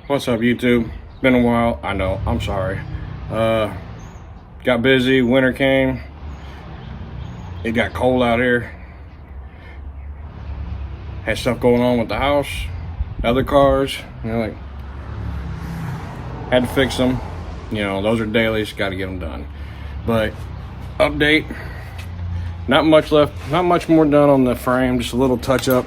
What's up, YouTube? Been a while. I know. I'm sorry. Got busy. Winter came. It got cold out here. Had stuff going on with the house, other cars. Like, had to fix them. Those are dailies. Got to get them done. But update. Not much left. Not much more done on the frame. Just a little touch up.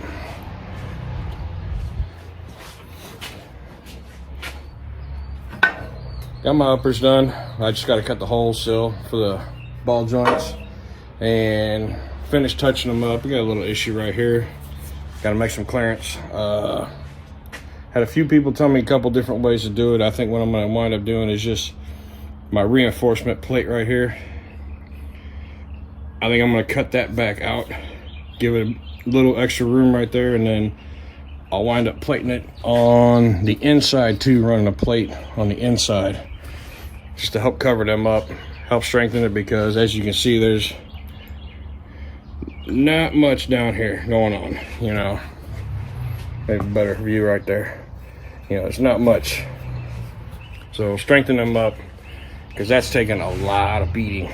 Got my uppers done. I just got to cut the holes still for the ball joints and finish touching them up. We got a little issue right here. Got to make some clearance. Had a few people tell me a couple different ways to do it. I think what I'm going to wind up doing is just my reinforcement plate right here. I think I'm going to cut that back out, give it a little extra room right there, and then I'll wind up plating it on the inside too, running a plate on the inside just to help cover them up, help strengthen it, because as you can see, there's not much down here going on. Maybe a better view right there. It's not much. So strengthen them up, because that's taking a lot of beating,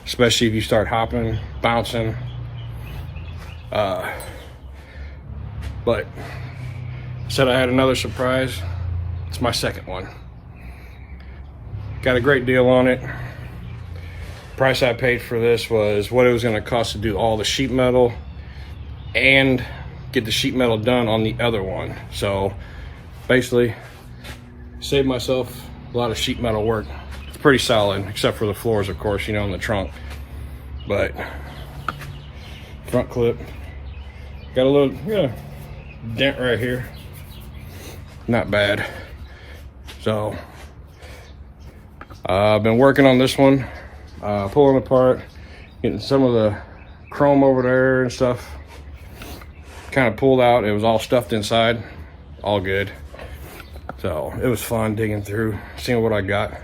especially if you start hopping, bouncing. But said I had another surprise. It's my second one. Got a great deal on it. Price I paid for this was what it was going to cost to do all the sheet metal and get the sheet metal done on the other one. So basically saved myself a lot of sheet metal work. It's pretty solid, except for the floors, of course, in the trunk. But front clip, got a little dent right here. Not bad. So I've been working on this one, pulling apart, getting some of the chrome over there and stuff kind of pulled out. It was all stuffed inside, all good. So it was fun digging through, seeing what I got.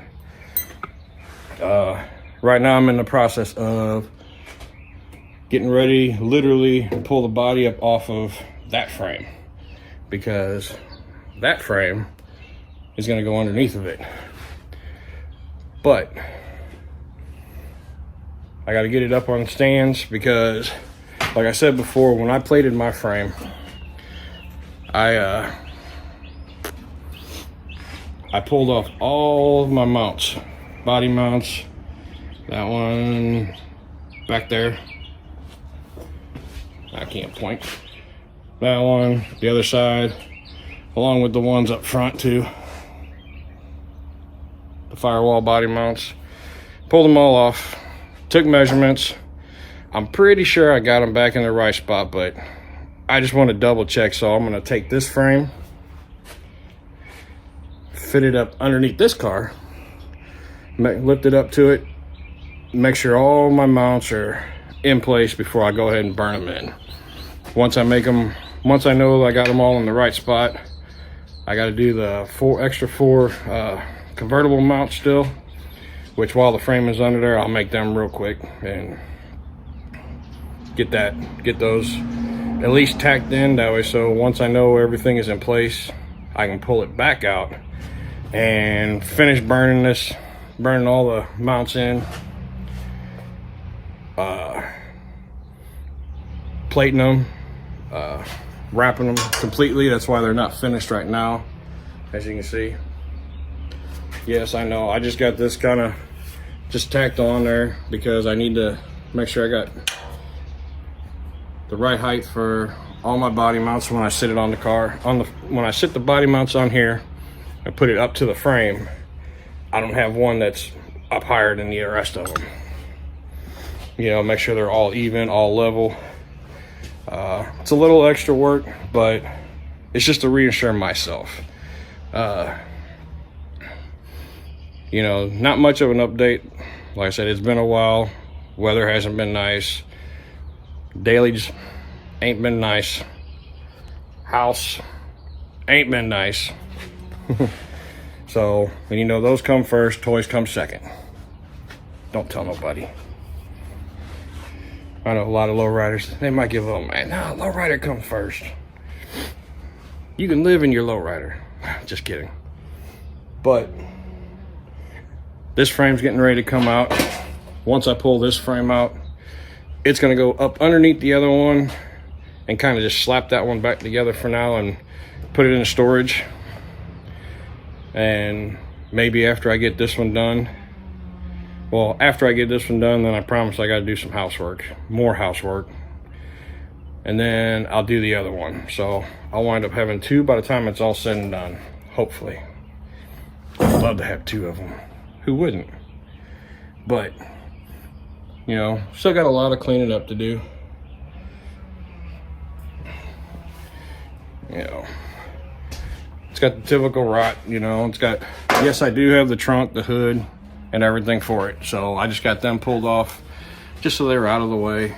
Right now I'm in the process of getting ready, literally, to pull the body up off of that frame, because that frame is going to go underneath of it. But I got to get it up on stands, because like I said before, when I plated my frame, I pulled off all of my mounts, body mounts, that one back there, I can't point, that one, the other side, along with the ones up front too, the firewall body mounts. Pulled them all off, took measurements. I'm pretty sure I got them back in the right spot, but I just want to double check. So I'm going to take this frame, fit it up underneath this car, lift it up to it, make sure all my mounts are in place before I go ahead and burn them in. Once I know I got them all in the right spot, I got to do the extra four convertible mounts still, which while the frame is under there, I'll make them real quick and get those at least tacked in, that way so once I know everything is in place, I can pull it back out and finish burning all the mounts in, plating them, wrapping them completely. That's why they're not finished right now, as you can see. Yes, I know, I just got this kind of just tacked on there because I need to make sure I got the right height for all my body mounts when I sit it on the car. When I sit the body mounts on here and put it up to the frame, I don't have one that's up higher than the rest of them. Make sure they're all even, all level. It's a little extra work, but it's just to reassure myself. Not much of an update. Like I said, it's been a while. Weather hasn't been nice. Dailies ain't been nice. House ain't been nice. So, those come first, toys come second. Don't tell nobody. I know a lot of lowriders, they might give up, man, no, lowrider comes first. You can live in your lowrider. just kidding. But this frame's getting ready to come out. Once I pull this frame out, it's gonna go up underneath the other one and kind of just slap that one back together for now and put it in storage. And maybe after I get this one done, well, after I get this one done, then I promise I gotta do some housework, more housework. And then I'll do the other one. So I'll wind up having two by the time it's all said and done, hopefully. I'd love to have two of them. Who wouldn't? But, you know, still got a lot of cleaning up to do. You know, it's got the typical rot, you know, it's got, yes, I do have the trunk, the hood, and everything for it. So I just got them pulled off just so they were out of the way.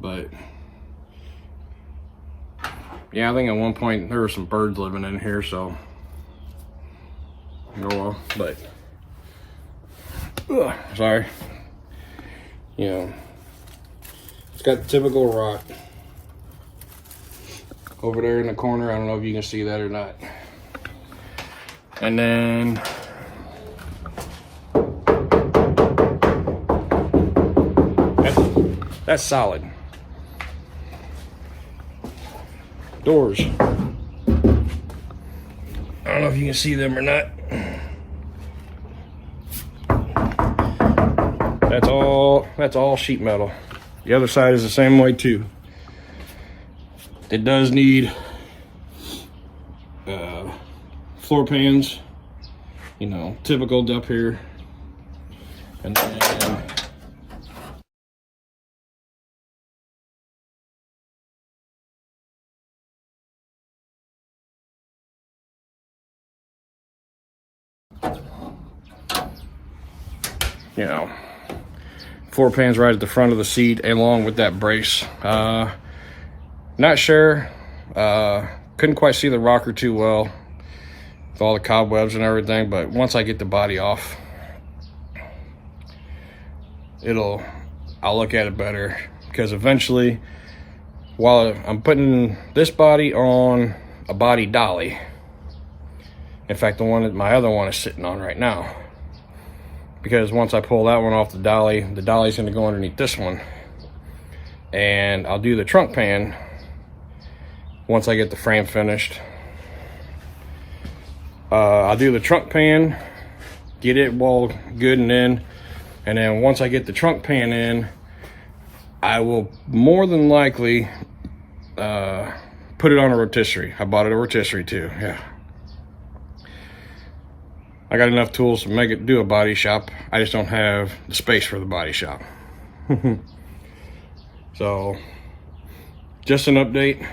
But yeah, I think at one point there were some birds living in here, so oh well. But sorry, you know, it's got the typical rot over there in the corner. I don't know if you can see that or not. And then that's solid. Doors. I don't know if you can see them or not. That's all sheet metal. The other side is the same way too. It does need floor pans, you know, typical up here. And then you know, floor pans right at the front of the seat along with that brace. Not sure, couldn't quite see the rocker too well with all the cobwebs and everything, but once I get the body off, I'll look at it better, because eventually, while I'm putting this body on a body dolly, in fact, the one that my other one is sitting on right now, because once I pull that one off the dolly's gonna go underneath this one, and I'll do the trunk pan once I get the frame finished. I'll do the trunk pan, get it all good and in, and then once I get the trunk pan in, I will more than likely put it on a rotisserie. I bought it a rotisserie too, yeah. I got enough tools to do a body shop. I just don't have the space for the body shop. So, just an update.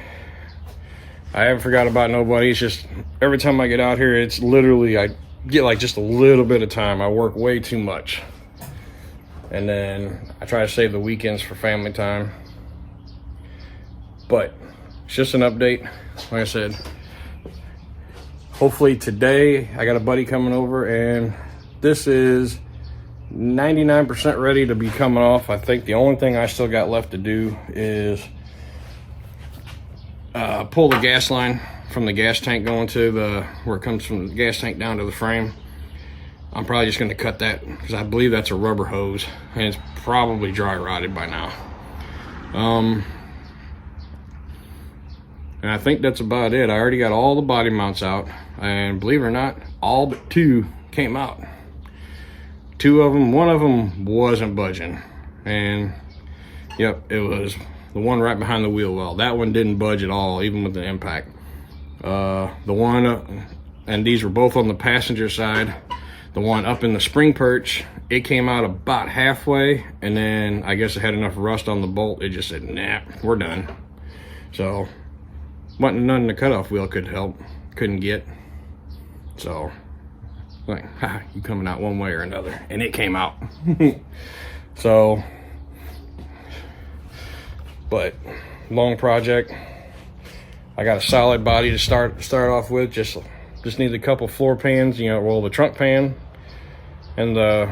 I haven't forgot about nobody. It's just every time I get out here, it's literally, I get like just a little bit of time. I work way too much. And then I try to save the weekends for family time. But it's just an update. Like I said, hopefully today I got a buddy coming over, and this is 99% ready to be coming off. I think the only thing I still got left to do is pull the gas line from the gas tank going to where it comes from the gas tank down to the frame. I'm probably just going to cut that, because I believe that's a rubber hose and it's probably dry rotted by now. And I think that's about it. I already got all the body mounts out, and believe it or not, all but two came out. Two of them, one of them wasn't budging, and yep, it was the one right behind the wheel well. That one didn't budge at all, even with the impact. The one, and these were both on the passenger side. The one up in the spring perch, it came out about halfway, and then I guess it had enough rust on the bolt, it just said, nah, we're done. So, wasn't nothing the cutoff wheel couldn't get. So, like, ha, you coming out one way or another, and it came out. So, but long project. I got a solid body to start off with. Just need a couple floor pans, you know, well, the trunk pan and the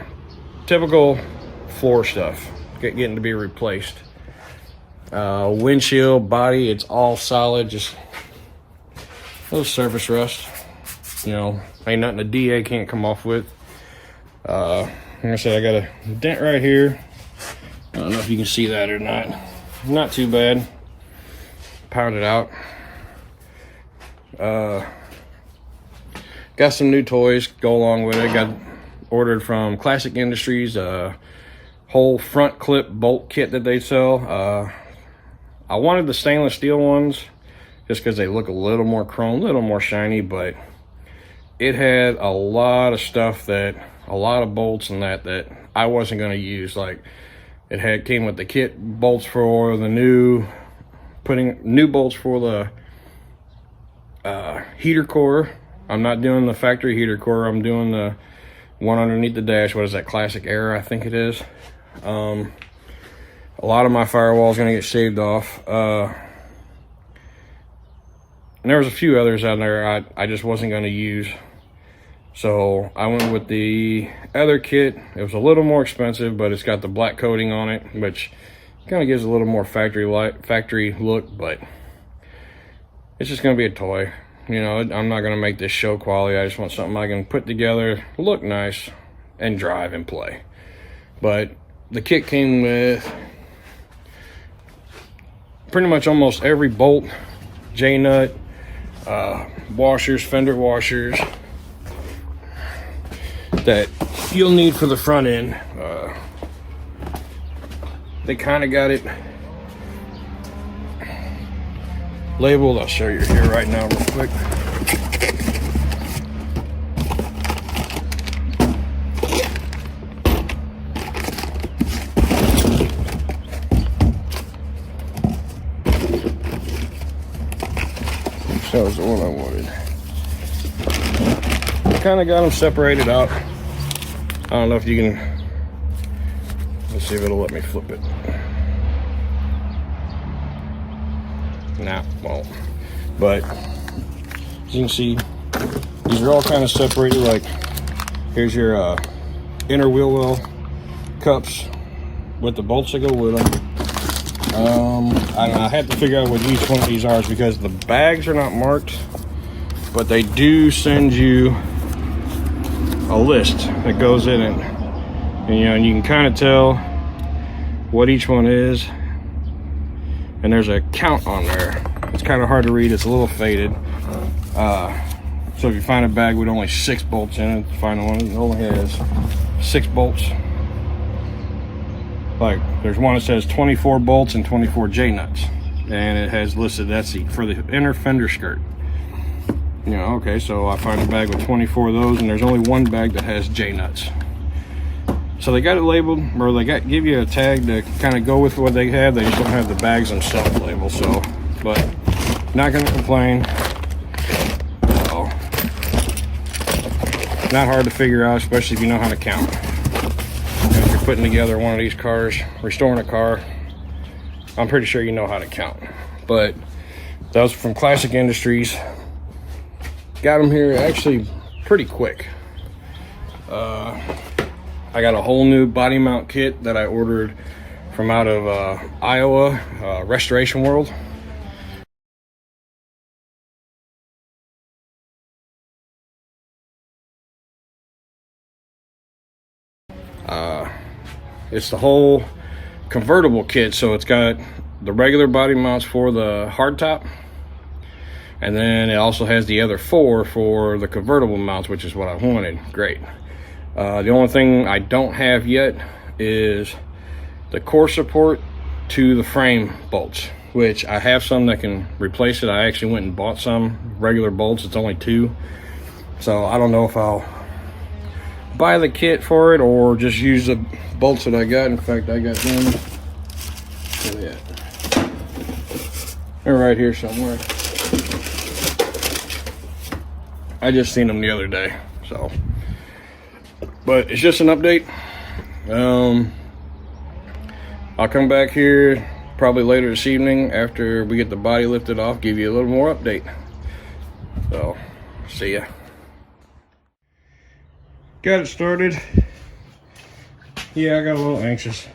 typical floor stuff getting to be replaced. Windshield, body, it's all solid, just a little surface rust. You know, ain't nothing a DA can't come off with. Like I said, I got a dent right here. I don't know if you can see that or not. Not too bad. Pounded out. Got some new toys go along with it. Got ordered from Classic Industries, whole front clip bolt kit that they sell. I wanted the stainless steel ones just because they look a little more chrome, a little more shiny, but it had a lot of stuff that, a lot of bolts and that I wasn't going to use. Like, it came with the kit bolts for the new bolts for the heater core. I'm not doing the factory heater core. I'm doing the one underneath the dash. What is that, Classic Air, I think it is. A lot of my firewall is going to get shaved off. And there was a few others out there I just wasn't going to use. So I went with the other kit. It was a little more expensive, but it's got the black coating on it, which kind of gives a little more factory look, but it's just going to be a toy. You know, I'm not going to make this show quality. I just want something I can put together, look nice, and drive and play. But the kit came with pretty much almost every bolt, J-nut, washers, fender washers that you'll need for the front end. They kind of got it labeled. I'll show you here right now real quick. That was the one I wanted. Kind of got them separated out. I don't know if you can. Let's see if it'll let me flip it. Nah, won't. But as you can see, these are all kind of separated. Like, here's your inner wheel well cups with the bolts that go with them. I had to figure out what each one of these are because the bags are not marked, but they do send you a list that goes in it, and you know, and you can kind of tell what each one is, and there's a count on there. It's kind of hard to read, it's a little faded. So if you find a bag with only 6 bolts in it, find one that only has 6 bolts. Like, there's one that says 24 bolts and 24 J-nuts, and it has listed that's for the inner fender skirt. You know, okay, so I find a bag with 24 of those, and there's only one bag that has J-nuts. So they got it labeled, or they give you a tag to kind of go with what they have. They just don't have the bags themselves labeled. So, but not gonna complain. So, not hard to figure out, especially if you know how to count. If you're putting together one of these cars, restoring a car, I'm pretty sure you know how to count. But that was from Classic Industries. Got them here actually pretty quick. I got a whole new body mount kit that I ordered from out of Iowa, Restoration World. It's the whole convertible kit, so it's got the regular body mounts for the hardtop, and then it also has the other 4 for the convertible mounts, which is what I wanted. Great. The only thing I don't have yet is the core support to the frame bolts, which I have some that can replace it. I actually went and bought some regular bolts. It's only 2. So I don't know if I'll buy the kit for it or just use the bolts that I got. In fact, I got them. Where they at? They're right here somewhere. I just seen them the other day, so. But it's just an update. I'll come back here probably later this evening after we get the body lifted off, give you a little more update. So, see ya. Got it started. Yeah, I got a little anxious.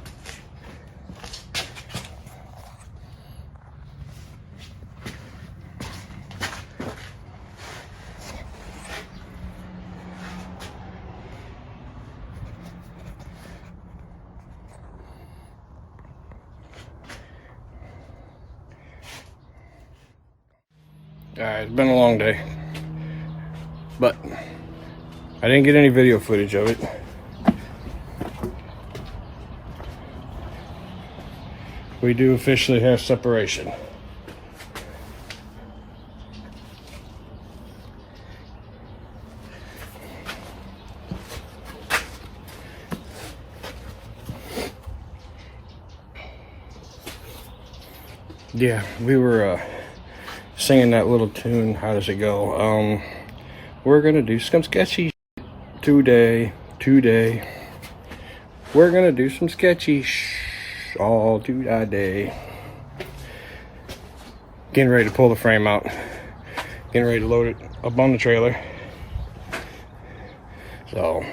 It's been a long day, but I didn't get any video footage of it. We do officially have separation. Yeah, we were singing that little tune. How does it go? We're gonna do some sketchy today. We're gonna do some sketchy all today. Getting ready to pull the frame out. Getting ready to load it up on the trailer. So,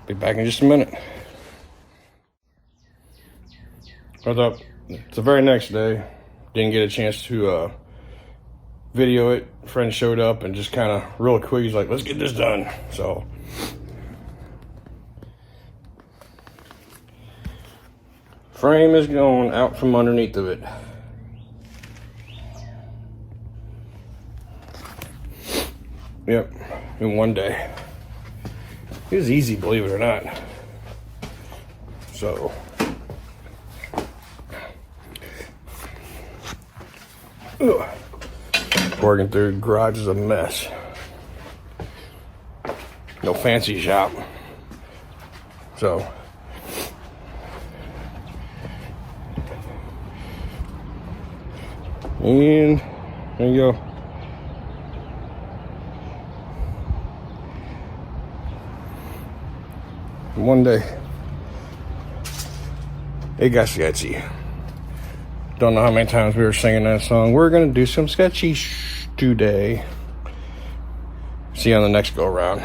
be back in just a minute. What's up? It's the very next day. Didn't get a chance to video it. Friend showed up and just kind of real quick, he's like, let's get this done. So frame is going out from underneath of it. Yep, in one day. It was easy, believe it or not. So working through the garage is a mess. No fancy shop. So and there you go. One day it got sketchy. Don't know how many times we were singing that song. We're gonna do some sketchy today. See you on the next go around.